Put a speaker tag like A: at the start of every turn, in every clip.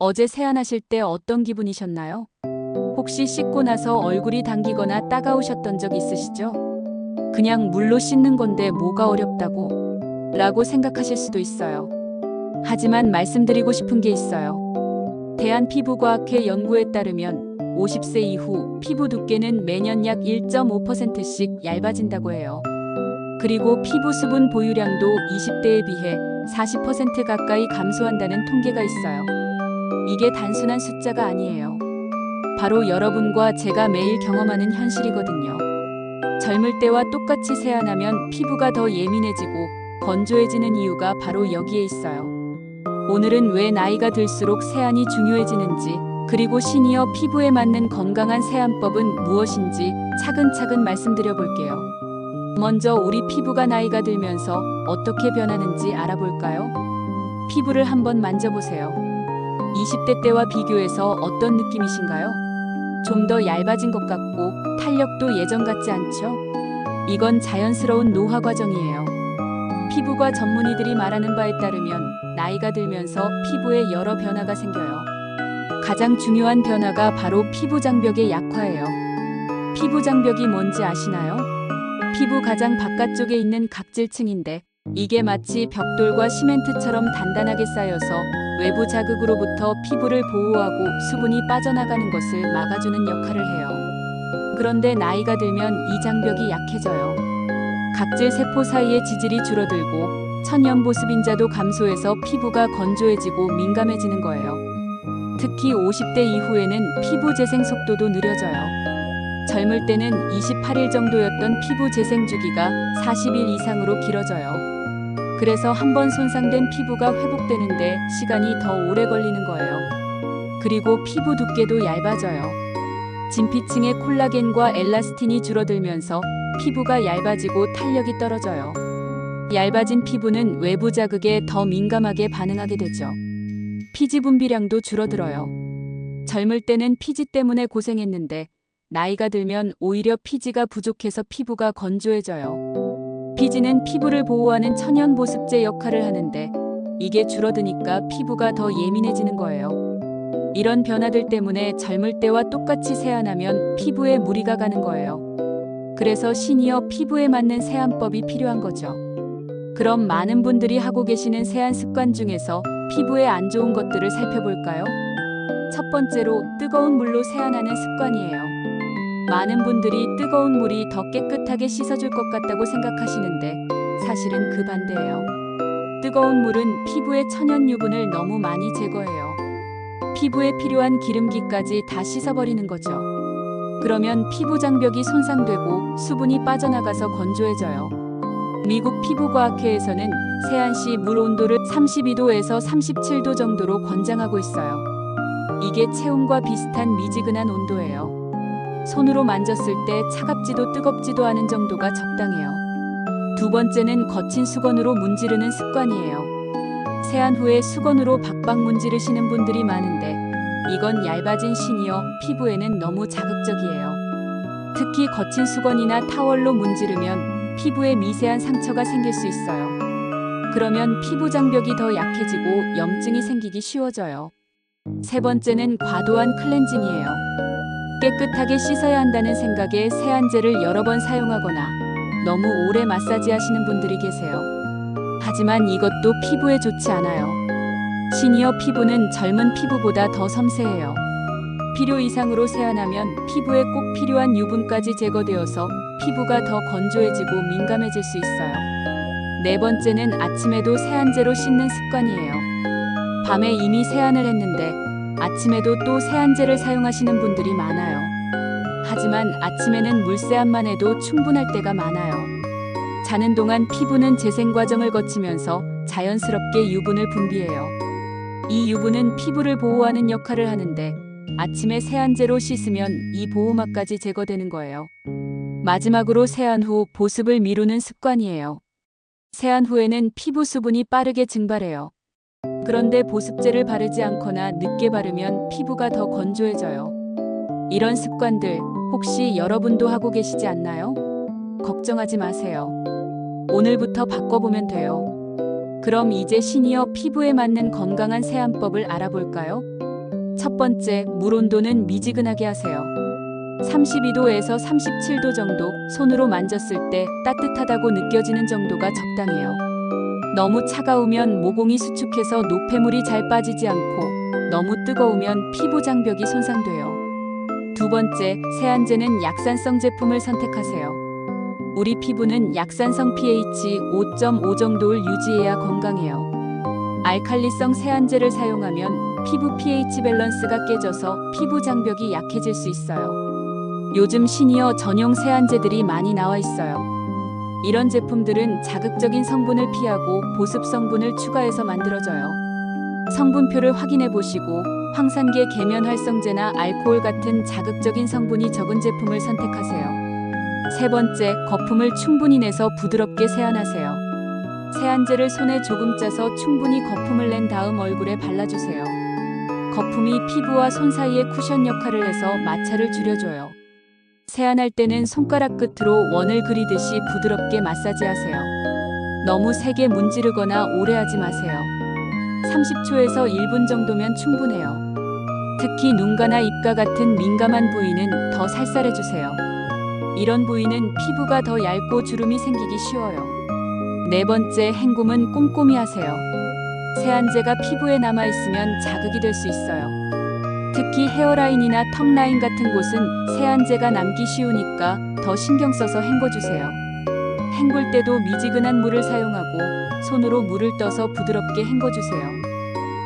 A: 어제 세안하실 때 어떤 기분이셨나요? 혹시 씻고 나서 얼굴이 당기거나 따가우셨던 적 있으시죠? 그냥 물로 씻는 건데 뭐가 어렵다고? 라고 생각하실 수도 있어요. 하지만 말씀드리고 싶은 게 있어요. 대한피부과학회 연구에 따르면 50세 이후 피부 두께는 매년 약 1.5%씩 얇아진다고 해요. 그리고 피부 수분 보유량도 20대에 비해 40% 가까이 감소한다는 통계가 있어요. 이게 단순한 숫자가 아니에요. 바로 여러분과 제가 매일 경험하는 현실이거든요. 젊을 때와 똑같이 세안하면 피부가 더 예민해지고 건조해지는 이유가 바로 여기에 있어요. 오늘은 왜 나이가 들수록 세안이 중요해지는지, 그리고 시니어 피부에 맞는 건강한 세안법은 무엇인지 차근차근 말씀드려 볼게요. 먼저 우리 피부가 나이가 들면서 어떻게 변하는지 알아볼까요? 피부를 한번 만져보세요. 20대 때와 비교해서 어떤 느낌이신가요? 좀 더 얇아진 것 같고 탄력도 예전 같지 않죠? 이건 자연스러운 노화 과정이에요. 피부과 전문의들이 말하는 바에 따르면 나이가 들면서 피부에 여러 변화가 생겨요. 가장 중요한 변화가 바로 피부 장벽의 약화예요. 피부 장벽이 뭔지 아시나요? 피부 가장 바깥쪽에 있는 각질층인데, 이게 마치 벽돌과 시멘트처럼 단단하게 쌓여서 외부 자극으로부터 피부를 보호하고 수분이 빠져나가는 것을 막아주는 역할을 해요. 그런데 나이가 들면 이 장벽이 약해져요. 각질 세포 사이의 지질이 줄어들고 천연 보습인자도 감소해서 피부가 건조해지고 민감해지는 거예요. 특히 50대 이후에는 피부 재생 속도도 느려져요. 젊을 때는 28일 정도였던 피부 재생 주기가 40일 이상으로 길어져요. 그래서 한번 손상된 피부가 회복되는데 시간이 더 오래 걸리는 거예요. 그리고 피부 두께도 얇아져요. 진피층의 콜라겐과 엘라스틴이 줄어들면서 피부가 얇아지고 탄력이 떨어져요. 얇아진 피부는 외부 자극에 더 민감하게 반응하게 되죠. 피지 분비량도 줄어들어요. 젊을 때는 피지 때문에 고생했는데 나이가 들면 오히려 피지가 부족해서 피부가 건조해져요. 피지는 피부를 보호하는 천연 보습제 역할을 하는데, 이게 줄어드니까 피부가 더 예민해지는 거예요. 이런 변화들 때문에 젊을 때와 똑같이 세안하면 피부에 무리가 가는 거예요. 그래서 시니어 피부에 맞는 세안법이 필요한 거죠. 그럼 많은 분들이 하고 계시는 세안 습관 중에서 피부에 안 좋은 것들을 살펴볼까요? 첫 번째로 뜨거운 물로 세안하는 습관이에요. 많은 분들이 뜨거운 물이 더 깨끗하게 씻어줄 것 같다고 생각하시는데, 사실은 그 반대예요. 뜨거운 물은 피부의 천연 유분을 너무 많이 제거해요. 피부에 필요한 기름기까지 다 씻어버리는 거죠. 그러면 피부 장벽이 손상되고 수분이 빠져나가서 건조해져요. 미국 피부과학회에서는 세안 시 물 온도를 32도에서 37도 정도로 권장하고 있어요. 이게 체온과 비슷한 미지근한 온도예요. 손으로 만졌을 때 차갑지도 뜨겁지도 않은 정도가 적당해요. 두 번째는 거친 수건으로 문지르는 습관이에요. 세안 후에 수건으로 박박 문지르시는 분들이 많은데, 이건 얇아진 시니어 피부에는 너무 자극적이에요. 특히 거친 수건이나 타월로 문지르면 피부에 미세한 상처가 생길 수 있어요. 그러면 피부 장벽이 더 약해지고 염증이 생기기 쉬워져요. 세 번째는 과도한 클렌징이에요. 깨끗하게 씻어야 한다는 생각에 세안제를 여러 번 사용하거나 너무 오래 마사지 하시는 분들이 계세요. 하지만 이것도 피부에 좋지 않아요. 시니어 피부는 젊은 피부보다 더 섬세해요. 필요 이상으로 세안하면 피부에 꼭 필요한 유분까지 제거되어서 피부가 더 건조해지고 민감해질 수 있어요. 네 번째는 아침에도 세안제로 씻는 습관이에요. 밤에 이미 세안을 했는데 아침에도 또 세안제를 사용하시는 분들이 많아요. 하지만 아침에는 물세안만 해도 충분할 때가 많아요. 자는 동안 피부는 재생 과정을 거치면서 자연스럽게 유분을 분비해요. 이 유분은 피부를 보호하는 역할을 하는데, 아침에 세안제로 씻으면 이 보호막까지 제거되는 거예요. 마지막으로 세안 후 보습을 미루는 습관이에요. 세안 후에는 피부 수분이 빠르게 증발해요. 그런데 보습제를 바르지 않거나 늦게 바르면 피부가 더 건조해져요. 이런 습관들 혹시 여러분도 하고 계시지 않나요? 걱정하지 마세요. 오늘부터 바꿔보면 돼요. 그럼 이제 시니어 피부에 맞는 건강한 세안법을 알아볼까요? 첫 번째, 물 온도는 미지근하게 하세요. 32도에서 37도 정도, 손으로 만졌을 때 따뜻하다고 느껴지는 정도가 적당해요. 너무 차가우면 모공이 수축해서 노폐물이 잘 빠지지 않고, 너무 뜨거우면 피부 장벽이 손상돼요. 두 번째, 세안제는 약산성 제품을 선택하세요. 우리 피부는 약산성 pH 5.5 정도를 유지해야 건강해요. 알칼리성 세안제를 사용하면 피부 pH 밸런스가 깨져서 피부 장벽이 약해질 수 있어요. 요즘 시니어 전용 세안제들이 많이 나와 있어요. 이런 제품들은 자극적인 성분을 피하고 보습 성분을 추가해서 만들어져요. 성분표를 확인해 보시고 황산계 계면활성제나 알코올 같은 자극적인 성분이 적은 제품을 선택하세요. 세 번째, 거품을 충분히 내서 부드럽게 세안하세요. 세안제를 손에 조금 짜서 충분히 거품을 낸 다음 얼굴에 발라주세요. 거품이 피부와 손 사이에 쿠션 역할을 해서 마찰을 줄여줘요. 세안할 때는 손가락 끝으로 원을 그리듯이 부드럽게 마사지하세요. 너무 세게 문지르거나 오래 하지 마세요. 30초에서 1분 정도면 충분해요. 특히 눈가나 입가 같은 민감한 부위는 더 살살해주세요. 이런 부위는 피부가 더 얇고 주름이 생기기 쉬워요. 네 번째, 헹굼은 꼼꼼히 하세요. 세안제가 피부에 남아있으면 자극이 될 수 있어요. 특히 헤어라인이나 턱라인 같은 곳은 세안제가 남기 쉬우니까 더 신경 써서 헹궈주세요. 헹굴 때도 미지근한 물을 사용하고 손으로 물을 떠서 부드럽게 헹궈주세요.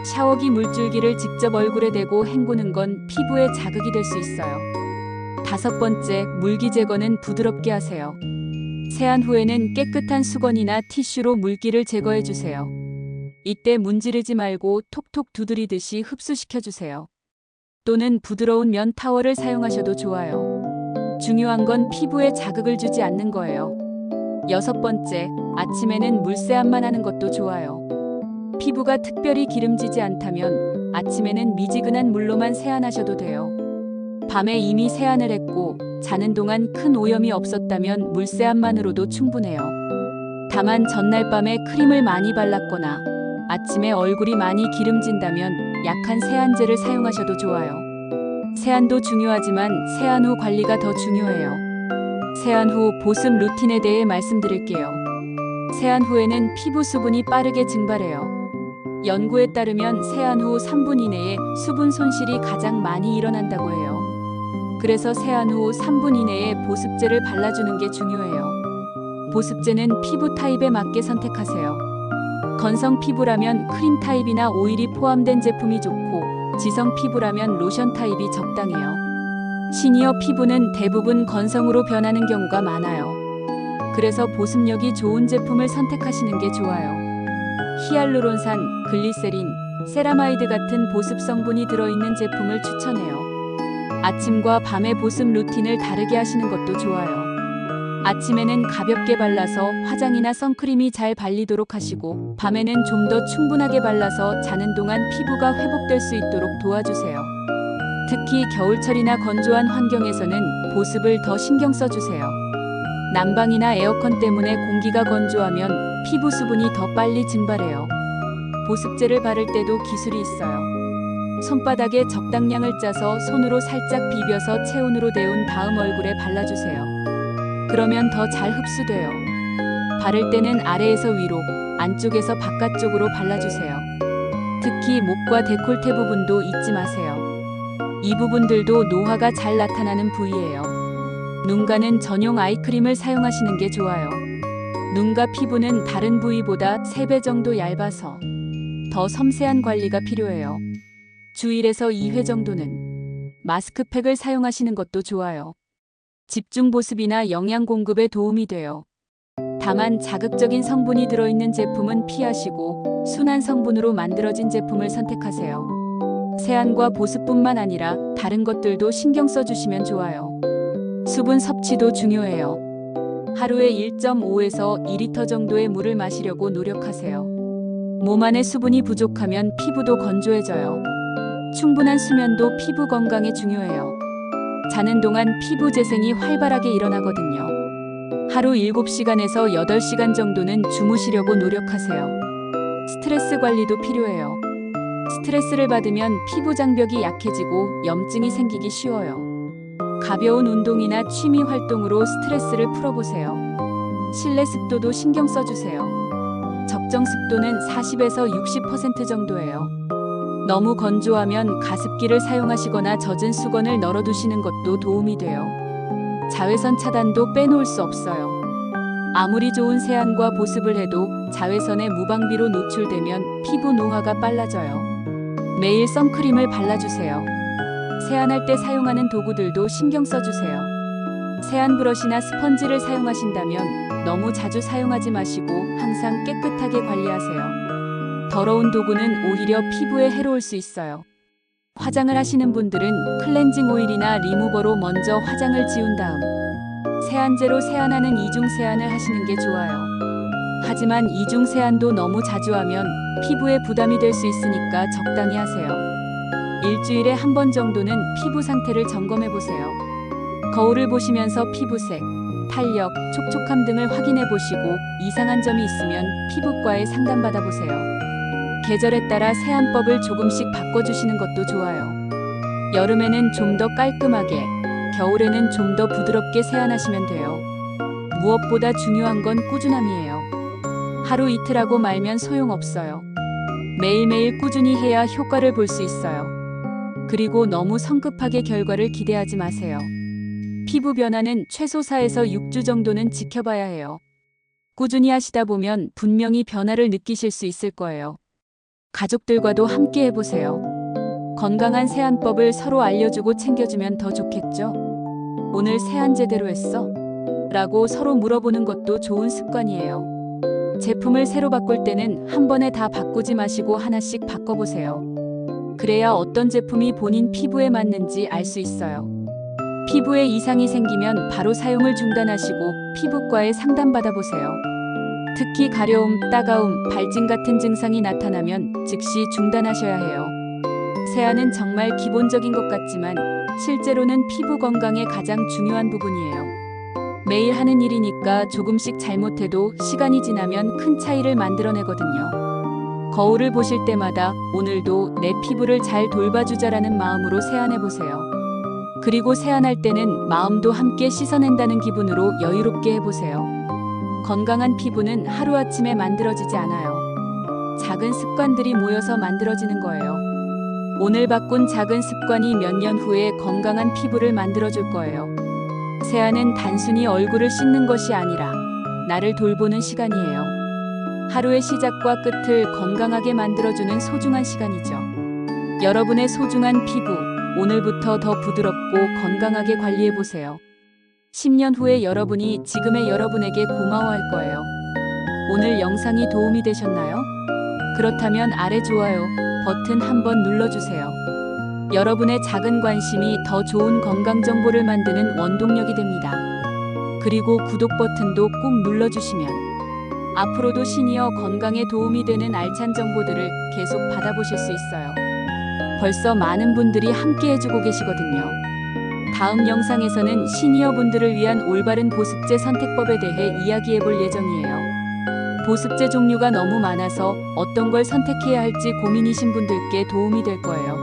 A: 샤워기 물줄기를 직접 얼굴에 대고 헹구는 건 피부에 자극이 될 수 있어요. 다섯 번째, 물기 제거는 부드럽게 하세요. 세안 후에는 깨끗한 수건이나 티슈로 물기를 제거해주세요. 이때 문지르지 말고 톡톡 두드리듯이 흡수시켜주세요. 또는 부드러운 면 타월을 사용하셔도 좋아요. 중요한 건 피부에 자극을 주지 않는 거예요. 여섯 번째, 아침에는 물세안만 하는 것도 좋아요. 피부가 특별히 기름지지 않다면 아침에는 미지근한 물로만 세안하셔도 돼요. 밤에 이미 세안을 했고 자는 동안 큰 오염이 없었다면 물세안만으로도 충분해요. 다만 전날 밤에 크림을 많이 발랐거나 아침에 얼굴이 많이 기름진다면 약한 세안제를 사용하셔도 좋아요. 세안도 중요하지만 세안 후 관리가 더 중요해요. 세안 후 보습 루틴에 대해 말씀드릴게요. 세안 후에는 피부 수분이 빠르게 증발해요. 연구에 따르면 세안 후 3분 이내에 수분 손실이 가장 많이 일어난다고 해요. 그래서 세안 후 3분 이내에 보습제를 발라주는 게 중요해요. 보습제는 피부 타입에 맞게 선택하세요. 건성 피부라면 크림 타입이나 오일이 포함된 제품이 좋고 지성 피부라면 로션 타입이 적당해요. 시니어 피부는 대부분 건성으로 변하는 경우가 많아요. 그래서 보습력이 좋은 제품을 선택하시는 게 좋아요. 히알루론산, 글리세린, 세라마이드 같은 보습 성분이 들어있는 제품을 추천해요. 아침과 밤의 보습 루틴을 다르게 하시는 것도 좋아요. 아침에는 가볍게 발라서 화장이나 선크림이 잘 발리도록 하시고 밤에는 좀 더 충분하게 발라서 자는 동안 피부가 회복될 수 있도록 도와주세요. 특히 겨울철이나 건조한 환경에서는 보습을 더 신경 써주세요. 난방이나 에어컨 때문에 공기가 건조하면 피부 수분이 더 빨리 증발해요. 보습제를 바를 때도 기술이 있어요. 손바닥에 적당량을 짜서 손으로 살짝 비벼서 체온으로 데운 다음 얼굴에 발라주세요. 그러면 더 잘 흡수돼요. 바를 때는 아래에서 위로, 안쪽에서 바깥쪽으로 발라주세요. 특히 목과 데콜테 부분도 잊지 마세요. 이 부분들도 노화가 잘 나타나는 부위예요. 눈가는 전용 아이크림을 사용하시는 게 좋아요. 눈가 피부는 다른 부위보다 3배 정도 얇아서 더 섬세한 관리가 필요해요. 주 1에서 2회 정도는 마스크팩을 사용하시는 것도 좋아요. 집중 보습이나 영양 공급에 도움이 돼요. 다만 자극적인 성분이 들어있는 제품은 피하시고 순한 성분으로 만들어진 제품을 선택하세요. 세안과 보습뿐만 아니라 다른 것들도 신경 써주시면 좋아요. 수분 섭취도 중요해요. 하루에 1.5에서 2리터 정도의 물을 마시려고 노력하세요. 몸 안에 수분이 부족하면 피부도 건조해져요. 충분한 수면도 피부 건강에 중요해요. 자는 동안 피부 재생이 활발하게 일어나거든요. 하루 7시간에서 8시간 정도는 주무시려고 노력하세요. 스트레스 관리도 필요해요. 스트레스를 받으면 피부 장벽이 약해지고 염증이 생기기 쉬워요. 가벼운 운동이나 취미 활동으로 스트레스를 풀어보세요. 실내 습도도 신경 써주세요. 적정 습도는 40에서 60% 정도예요. 너무 건조하면 가습기를 사용하시거나 젖은 수건을 널어두시는 것도 도움이 돼요. 자외선 차단도 빼놓을 수 없어요. 아무리 좋은 세안과 보습을 해도 자외선에 무방비로 노출되면 피부 노화가 빨라져요. 매일 선크림을 발라주세요. 세안할 때 사용하는 도구들도 신경 써주세요. 세안 브러쉬나 스펀지를 사용하신다면 너무 자주 사용하지 마시고 항상 깨끗하게 관리하세요. 더러운 도구는 오히려 피부에 해로울 수 있어요. 화장을 하시는 분들은 클렌징 오일이나 리무버로 먼저 화장을 지운 다음 세안제로 세안하는 이중 세안을 하시는 게 좋아요. 하지만 이중 세안도 너무 자주 하면 피부에 부담이 될 수 있으니까 적당히 하세요. 일주일에 한 번 정도는 피부 상태를 점검해 보세요. 거울을 보시면서 피부색, 탄력, 촉촉함 등을 확인해 보시고 이상한 점이 있으면 피부과에 상담받아 보세요. 계절에 따라 세안법을 조금씩 바꿔주시는 것도 좋아요. 여름에는 좀 더 깔끔하게, 겨울에는 좀 더 부드럽게 세안하시면 돼요. 무엇보다 중요한 건 꾸준함이에요. 하루 이틀 하고 말면 소용없어요. 매일매일 꾸준히 해야 효과를 볼 수 있어요. 그리고 너무 성급하게 결과를 기대하지 마세요. 피부 변화는 최소 4에서 6주 정도는 지켜봐야 해요. 꾸준히 하시다 보면 분명히 변화를 느끼실 수 있을 거예요. 가족들과도 함께 해보세요. 건강한 세안법을 서로 알려주고 챙겨주면 더 좋겠죠? 오늘 세안 제대로 했어? 라고 서로 물어보는 것도 좋은 습관이에요. 제품을 새로 바꿀 때는 한 번에 다 바꾸지 마시고 하나씩 바꿔보세요. 그래야 어떤 제품이 본인 피부에 맞는지 알 수 있어요. 피부에 이상이 생기면 바로 사용을 중단하시고 피부과에 상담받아보세요. 특히 가려움, 따가움, 발진 같은 증상이 나타나면 즉시 중단하셔야 해요. 세안은 정말 기본적인 것 같지만 실제로는 피부 건강에 가장 중요한 부분이에요. 매일 하는 일이니까 조금씩 잘못해도 시간이 지나면 큰 차이를 만들어내거든요. 거울을 보실 때마다 오늘도 내 피부를 잘 돌봐주자라는 마음으로 세안해보세요. 그리고 세안할 때는 마음도 함께 씻어낸다는 기분으로 여유롭게 해보세요. 건강한 피부는 하루아침에 만들어지지 않아요. 작은 습관들이 모여서 만들어지는 거예요. 오늘 바꾼 작은 습관이 몇 년 후에 건강한 피부를 만들어줄 거예요. 세안은 단순히 얼굴을 씻는 것이 아니라 나를 돌보는 시간이에요. 하루의 시작과 끝을 건강하게 만들어주는 소중한 시간이죠. 여러분의 소중한 피부, 오늘부터 더 부드럽고 건강하게 관리해보세요. 10년 후에 여러분이 지금의 여러분에게 고마워할 거예요. 오늘 영상이 도움이 되셨나요? 그렇다면 아래 좋아요 버튼 한번 눌러주세요. 여러분의 작은 관심이 더 좋은 건강 정보를 만드는 원동력이 됩니다. 그리고 구독 버튼도 꼭 눌러주시면 앞으로도 시니어 건강에 도움이 되는 알찬 정보들을 계속 받아보실 수 있어요. 벌써 많은 분들이 함께 해주고 계시거든요. 다음 영상에서는 시니어분들을 위한 올바른 보습제 선택법에 대해 이야기해 볼 예정이에요. 보습제 종류가 너무 많아서 어떤 걸 선택해야 할지 고민이신 분들께 도움이 될 거예요.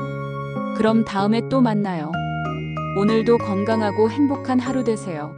A: 그럼 다음에 또 만나요. 오늘도 건강하고 행복한 하루 되세요.